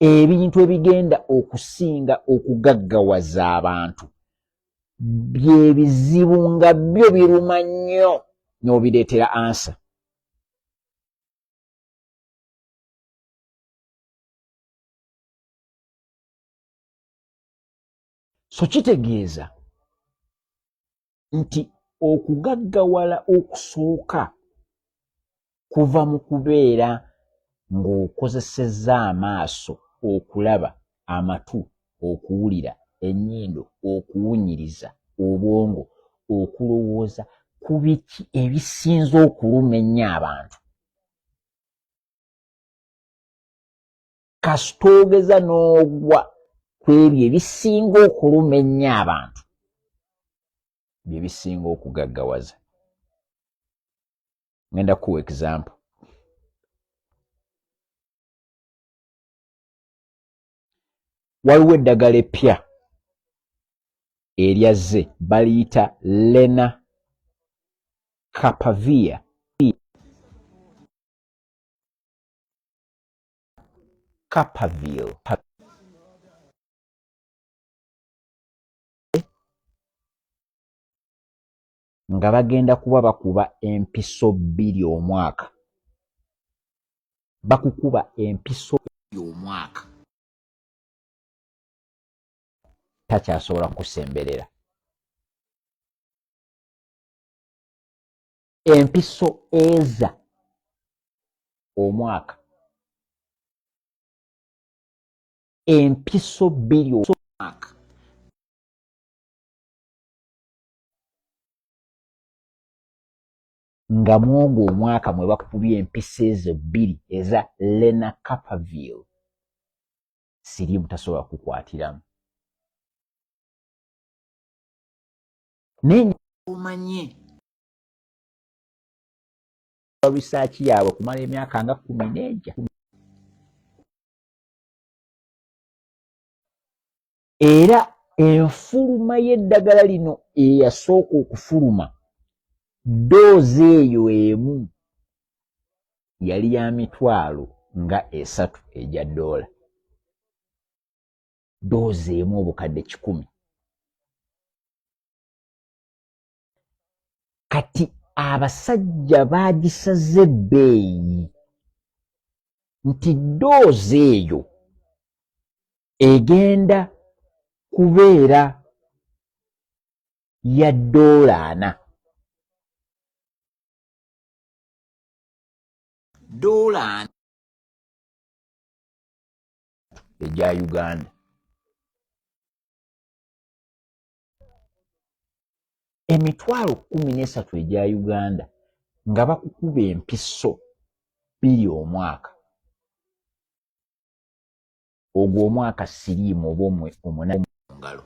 ebintu ebigenda okusinga okugaggawaza abantu bye bizibu nga byo biruma nnyo n'obireetera ansa. So kitegeeza nti okugaggawala okusooka kuva mu kubeera ng'okozesezza amaaso okulaba, amatu okuwulira, ennyindo okuwunyiriza, obwongo okulowooza ku biki ebisinza okuluma ennyo abantu. Kasita ogeza n'ogwa ku ebyo ebisinga okuluma ennyo abantu bye bisinga okugaggawaza. Ngenda kuwa example. Waliwo eddagala eppya eryazze baliyita Lenacapavir. Nga bagenda kuba bakuba empiso 2 omwaka. Bakukuba empiso 2 omwaka. Takyasobola kusemberera. Empiso eza omwaka. Empiso 2 omwaka. Nga mwogwo omwaka mwe bakubye empiso ezo 2 eza Lenacapavir, siriimu tasobola kukwatiramu. Naye omanye risaaki yaabwe kumala emyaka nga 14. Era enfuluma y'eddagala lino eyasooka okufuluma, doozi eyo emu yali ya $300 egya $. Doozi emu obukadde 100. Kati abasajja baagisaze ebbeeyi nti doozi eyo egenda kubeera ya $4. $4 egya Uganda. $13,000 egya Uganda nga bakukuba empiso 2 omwaka. Ogwo omwaka siriimu oba 8 mu ngalo.